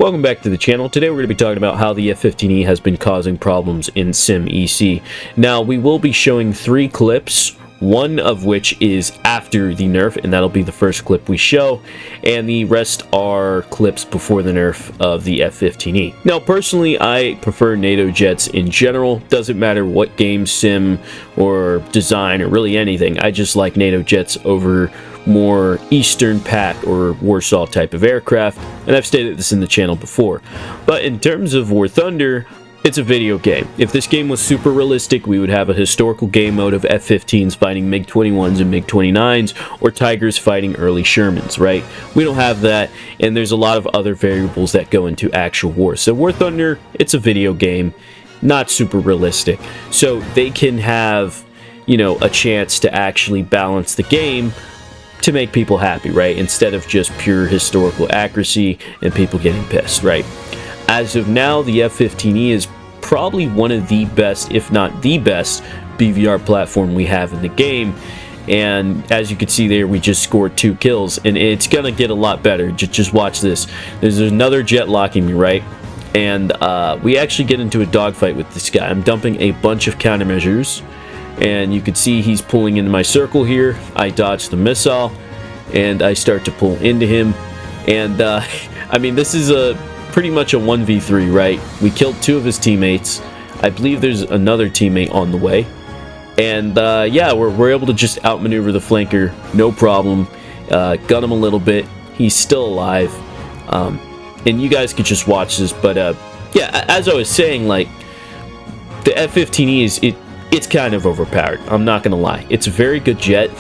Welcome back to the channel. Today we're going to be talking about how the F-15E has been causing problems in Sim EC. Now we will be showing 3 clips, one of which is after the nerf, and that'll be the first clip we show, and the rest are clips before the nerf of the F-15E. Now personally I prefer NATO jets in general. Doesn't matter what game, sim, or design, or really anything. I just like NATO jets over more Eastern Pac or Warsaw type of aircraft, and I've stated this in the channel before. But in terms of WarThunder, it's a video game. If this game was super realistic, we would have a historical game mode of F-15s fighting MiG-21s and MiG-29s, or Tigers fighting early Shermans, right? We don't have that, and there's a lot of other variables that go into actual war. So WarThunder, it's a video game, not super realistic. So they can have, you know, a chance to actually balance the game to make people happy, right? Instead of just pure historical accuracy and people getting pissed, right? As of now, the F-15E is probably one of the best, if not the best, BVR platform we have in the game. And as you can see there, we just scored 2 kills, and it's gonna get a lot better. Just watch this. There's another jet locking me, right? And we actually get into a dogfight with this guy. I'm dumping a bunch of countermeasures, and you can see he's pulling into my circle here. I dodge the missile, and I start to pull into him. And I mean, this is pretty much a 1v3, right? We killed 2 of his teammates. I believe there's another teammate on the way. And yeah, we're able to just outmaneuver the flanker, no problem. Gun him a little bit. He's still alive. And you guys could just watch this. But yeah, as I was saying, like, the F-15E is it's kind of overpowered. I'm not gonna lie. It's a very good jet.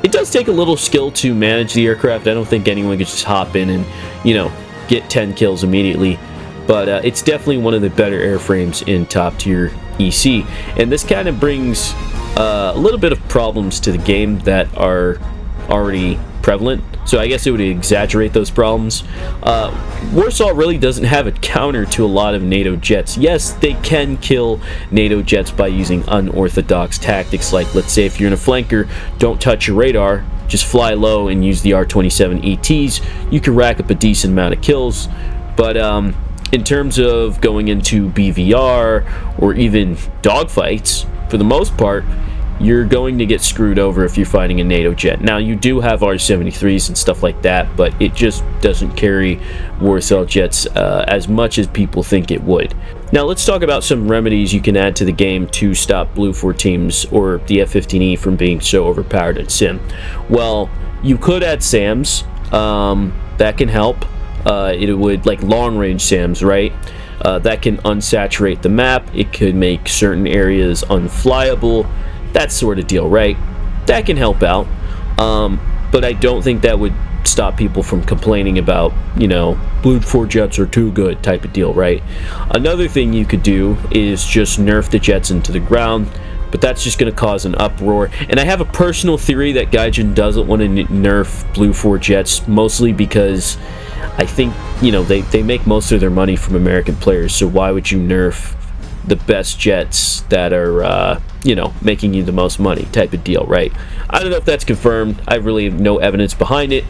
It does take a little skill to manage the aircraft. I don't think anyone could just hop in and, you know, get 10 kills immediately. But it's definitely one of the better airframes in top tier EC. And this kind of brings a little bit of problems to the game that are already prevalent. So I guess it would exaggerate those problems. Warsaw really doesn't have a counter to a lot of NATO jets. Yes, they can kill NATO jets by using unorthodox tactics, like, let's say if you're in a flanker, don't touch your radar, just fly low and use the R-27 ETs. You can rack up a decent amount of kills. But in terms of going into BVR or even dogfights, for the most part, you're going to get screwed over if you're fighting a NATO jet. Now, you do have R-73s and stuff like that, but it just doesn't carry Warsaw jets as much as people think it would. Now, let's talk about some remedies you can add to the game to stop Blue 4 teams or the F-15E from being so overpowered at Sim. Well, you could add SAMs. That can help. It would, like, long-range SAMs, right? That can unsaturate the map. It could make certain areas unflyable. That sort of deal, right? That can help out, but I don't think that would stop people from complaining about, you know, Blue 4 jets are too good type of deal, right? Another thing you could do is just nerf the jets into the ground, but that's just going to cause an uproar. And I have a personal theory that Gaijin doesn't want to nerf Blue 4 jets, mostly because I think, you know, they make most of their money from American players, so why would you nerf the best jets that are, you know, making you the most money type of deal, right? I don't know if that's confirmed. I really have no evidence behind it,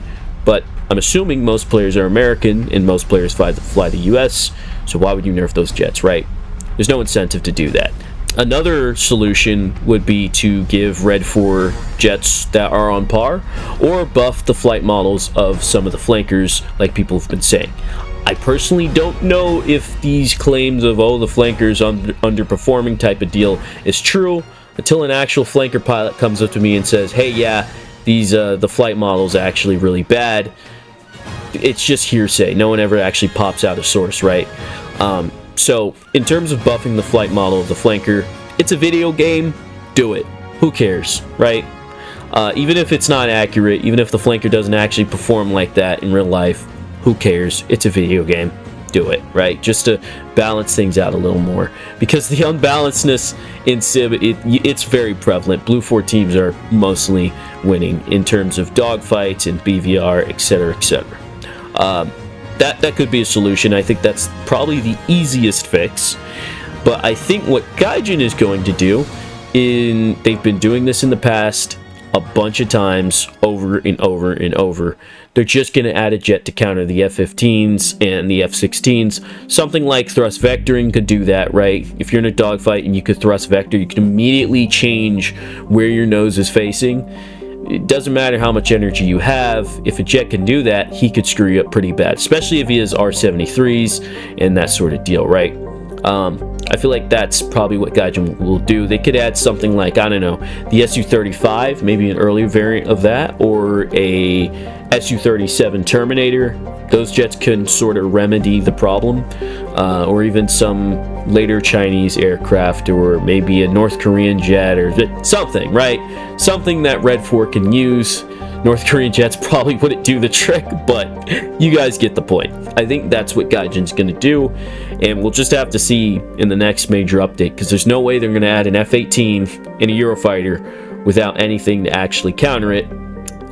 but I'm assuming most players are American and most players fly the US, so why would you nerf those jets, right? There's no incentive to do that. Another solution would be to give Redfor jets that are on par, or buff the flight models of some of the flankers, like people have been saying. I personally don't know if these claims of, oh, the flanker's underperforming type of deal is true, until an actual flanker pilot comes up to me and says, hey, yeah, these the flight model's actually really bad. It's just hearsay. No one ever actually pops out a source, right? So in terms of buffing the flight model of the flanker, it's a video game. Do it. Who cares, right? Even if it's not accurate, even if the flanker doesn't actually perform like that in real life, who cares? It's a video game. Do it, right? Just to balance things out a little more, because the unbalancedness in Sim, it's very prevalent. Blue 4 teams are mostly winning in terms of dogfights and BVR, etc., etc. That could be a solution. I think that's probably the easiest fix. But I think what Gaijin is going to do, they've been doing this in the past, a bunch of times over and over and over. They're just going to add a jet to counter the F-15s and the F-16s. Something like thrust vectoring could do that, right? If you're in a dogfight and you could thrust vector, you can immediately change where your nose is facing. It doesn't matter how much energy you have. If a jet can do that, he could screw you up pretty bad, especially if he has R-73s and that sort of deal, right? I feel like that's probably what Gaijin will do. They could add something like, I don't know, the Su-35, maybe an earlier variant of that, or a Su-37 Terminator. Those jets can sort of remedy the problem, or even some later Chinese aircraft, or maybe a North Korean jet, or something, right? Something that Redfor can use. North Korean jets probably wouldn't do the trick, but you guys get the point. I think that's what Gaijin's going to do, and we'll just have to see in the next major update, because there's no way they're going to add an F-18 and a Eurofighter without anything to actually counter it,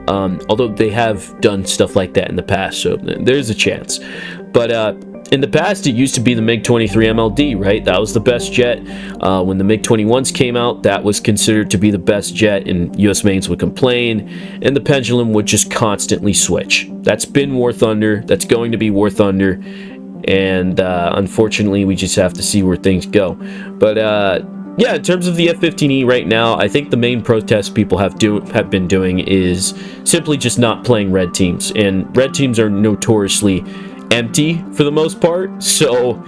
although they have done stuff like that in the past, so there's a chance. But in the past, it used to be the MiG-23 MLD, right? That was the best jet. When the MiG-21s came out, that was considered to be the best jet, and US Marines would complain, and the pendulum would just constantly switch. That's been WarThunder. That's going to be WarThunder, and unfortunately, we just have to see where things go. But yeah, in terms of the F-15E right now, I think the main protest people have been doing is simply just not playing red teams, and red teams are notoriously empty for the most part. So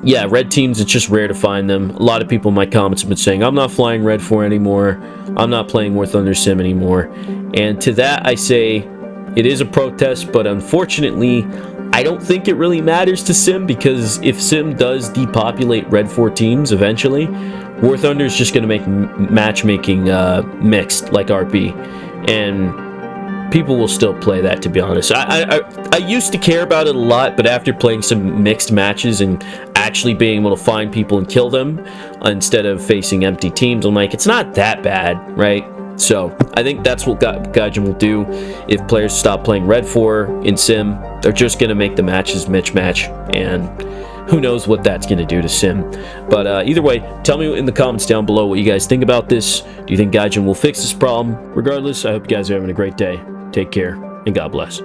yeah, red teams, it's just rare to find them. A lot of people in my comments have been saying, I'm not flying Redfor anymore, I'm not playing WarThunder Sim anymore, and to that I say it is a protest, but unfortunately I don't think it really matters to Sim, because if Sim does depopulate Redfor teams eventually, WarThunder is just going to make matchmaking mixed like RP, and people will still play that, to be honest. I used to care about it a lot, but after playing some mixed matches and actually being able to find people and kill them instead of facing empty teams, I'm like, it's not that bad, right? So I think that's what Gaijin will do. If players stop playing Redfor in Sim, they're just going to make the matches mismatch, and who knows what that's going to do to Sim. But either way, tell me in the comments down below what you guys think about this. Do you think Gaijin will fix this problem? Regardless, I hope you guys are having a great day. Take care, and God bless.